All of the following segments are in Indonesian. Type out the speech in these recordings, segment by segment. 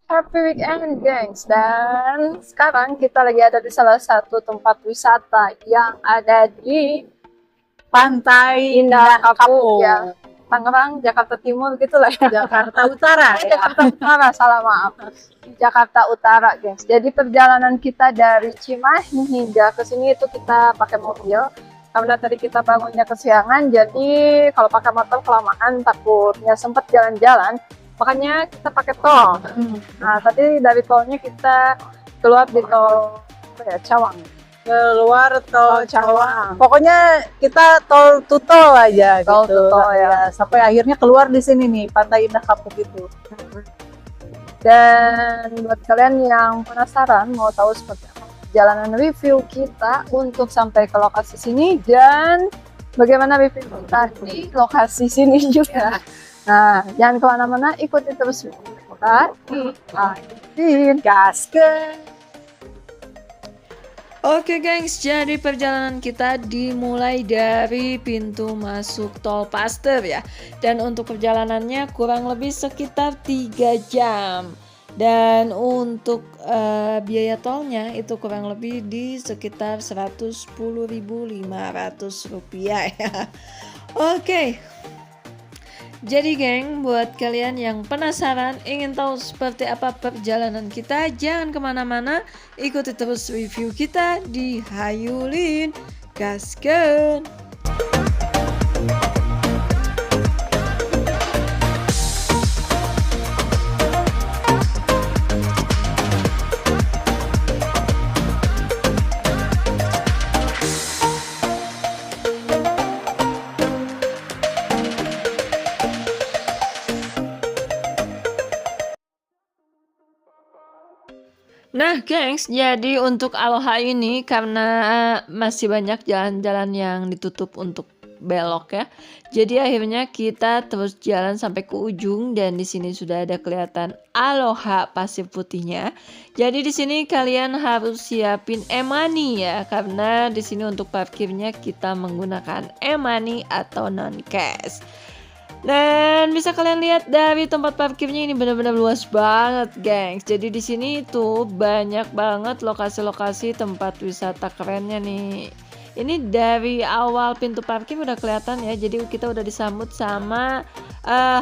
Happy weekend, gengs. Dan sekarang kita lagi ada di salah satu tempat wisata yang ada di Pantai Indah Kapuk, Kapuk, ya. Tangerang, Jakarta Timur gitu lah ya. Jakarta Utara. Jakarta Utara, salah maaf. Jakarta Utara, gengs. Jadi perjalanan kita dari Cimahi hingga ke sini itu kita pakai mobil. Karena tadi kita bangunnya kesiangan, jadi kalau pakai motor kelamaan takutnya sempet jalan-jalan. Makanya kita pakai tol. Nah, tadi dari tolnya kita keluar di tol apa ya, Cawang. Keluar Tol tol Cawang. Cawang. Pokoknya kita tol to tol aja Tol gitu. to tol, ya. Sampai akhirnya keluar di sini nih, Pantai Indah Kapuk itu. Dan buat kalian yang penasaran mau tahu seperti apa perjalanan review kita untuk sampai ke lokasi sini dan bagaimana review kita di lokasi sini juga. Nah, jangan kemana-mana, ikuti terus kita di Gasken. Oke gengs, jadi perjalanan kita dimulai dari pintu masuk tol Paster ya. Dan untuk perjalanannya kurang lebih sekitar 3 jam. Dan untuk biaya tolnya itu kurang lebih di sekitar Rp110.500 ya. Oke. Jadi geng, buat kalian yang penasaran ingin tahu seperti apa perjalanan kita, jangan kemana-mana, ikuti terus review kita di Hayulin Gasken. Nah gengs, jadi untuk Aloha ini karena masih banyak jalan-jalan yang ditutup untuk belok ya. Jadi akhirnya kita terus jalan sampai ke ujung dan di sini sudah ada kelihatan Aloha pasir putihnya. Jadi di sini kalian harus siapin e-money ya, karena di sini untuk parkirnya kita menggunakan e-money atau non cash. Dan bisa kalian lihat dari tempat parkirnya ini benar-benar luas banget, gengs. Jadi di sini tuh banyak banget lokasi-lokasi tempat wisata kerennya nih. Ini dari awal pintu parkir udah kelihatan ya. Jadi kita udah disambut sama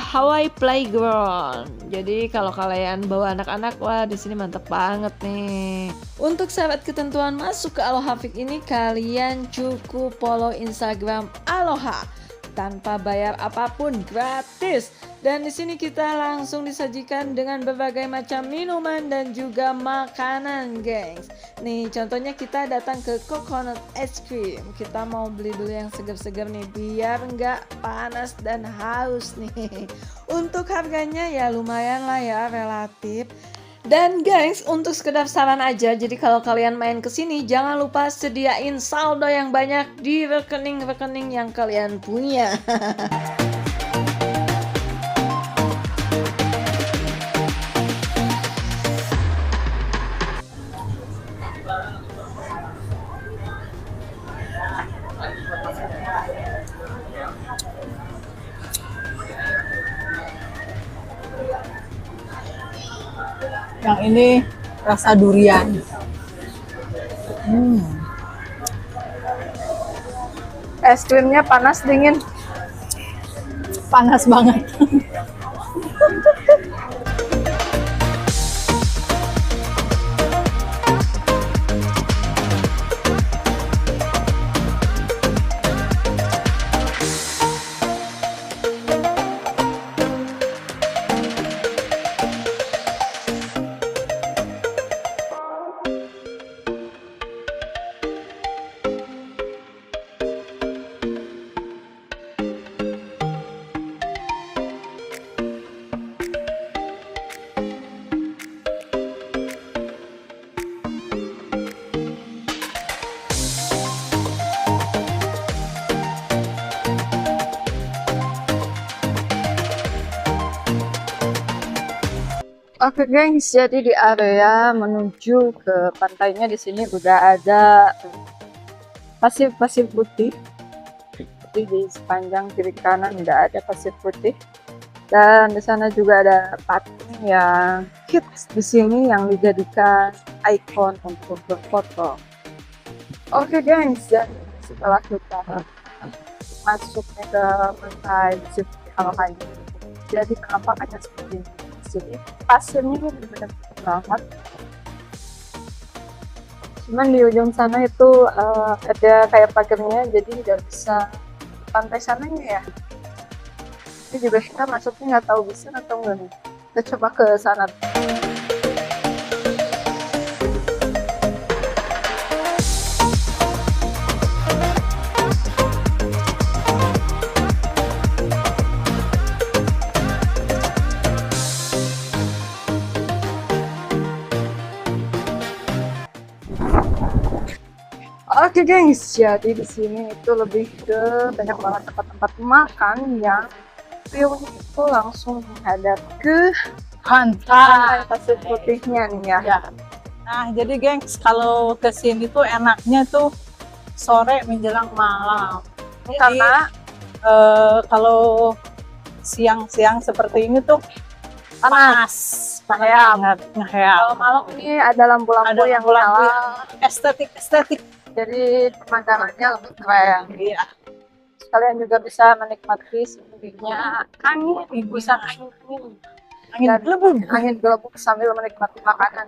Hawaii Playground. Jadi kalau kalian bawa anak-anak, wah di sini mantep banget nih. Untuk syarat ketentuan masuk ke Aloha Fik ini, kalian cukup follow Instagram Aloha tanpa bayar apapun, gratis. Dan di sini kita langsung disajikan dengan berbagai macam minuman dan juga makanan, gengs. Nih, contohnya kita datang ke Coconut Ice Cream. Kita mau beli dulu yang segar-segar nih, biar nggak panas dan haus nih. Untuk harganya ya lumayan lah ya, relatif. Dan gengs, untuk sekedar saran aja, jadi kalau kalian main ke sini jangan lupa sediain saldo yang banyak di rekening-rekening yang kalian punya. Yang ini rasa durian. es krimnya panas dingin. Panas banget. Oke gengs, jadi di area menuju ke pantainya di sini udah ada pasir-pasir putih. Jadi di sepanjang kiri kanan udah ada pasir putih. Dan di sana juga ada patung yang hits di sini yang dijadikan ikon untuk berfoto. Oke guys, dan setelah kita masuk ke pantai Sifty Aloha ini, jadi penampakannya seperti ini. Jadi pasirnya ini benar-benar banget. Cuman di ujung sana itu ada kayak pagernya, jadi nggak bisa pantai sananya ya. Ini juga kita masuknya nggak tahu bisa atau enggak nih. Kita coba ke sana. Oke guys, jadi di sini itu lebih ke banyak banget tempat-tempat makan yang view-nya itu langsung menghadap ke pantai pasir putihnya nih ya. Ya. Nah, jadi gengs, kalau ke sini tuh enaknya tuh sore menjelang malam. Jadi, Karena kalau siang-siang seperti ini tuh panas banget, ngeheap. kalau malam ini ada lampu-lampu Ada yang lampu-lampu nyala, estetik. jadi pemandangannya lebih keren. Iya. Kalian juga bisa menikmati sebenarnya angin, bisa Angin gelembung. angin gelembung sambil menikmati makanan.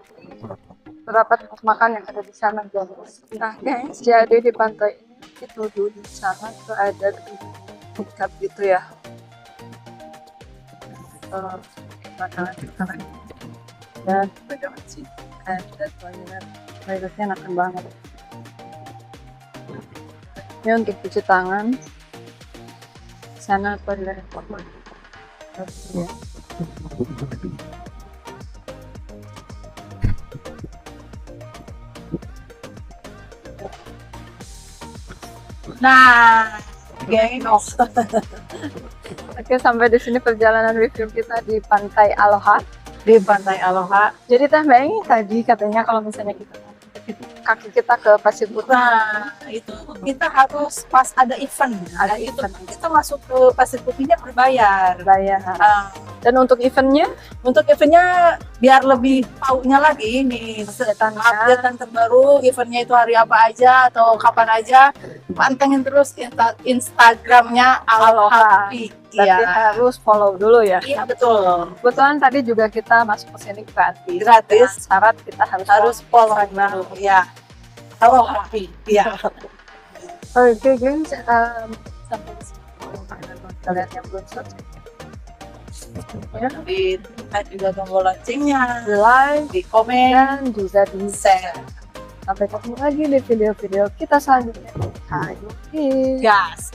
Beberapa tempat makan yang ada di sana guys. Nah guys, jadi di pantai ini itu dulu di sana tuh ada dekat gitu ya. Makanan dan pedagang sih ada toiletnya enakan banget. Ini untuk cuci tangan. Sana toilet ya. Nah, gengs. Oke, sampai di sini perjalanan review kita di Pantai Aloha. Di Pantai Aloha. Jadi Teh Mei tadi katanya kalau misalnya kita kaki kita ke pasir putih. Nah, itu kita harus pas ada event. Ada Itu event. kita masuk ke pasir putihnya berbayar. Bayar. Ah, Dan untuk eventnya untuk eventnya biar lebih tahunya lagi nih updatean terbaru eventnya itu hari apa aja atau kapan aja, pantengin terus Instagramnya Aloha Peak. berarti Iya, harus follow dulu ya. iya betul, Kebetulan tadi juga kita masuk ke sini gratis. gratis, Dengan syarat kita harus follow dulu ya Aloha Peak. Iya. Oke guys, sampai di sini. Kalian yang belum subscribe, ya, Di juga tombol loncengnya, di like di komen, dan juga di share. Sampai ketemu lagi di video-video kita selanjutnya. Ayo, Gas.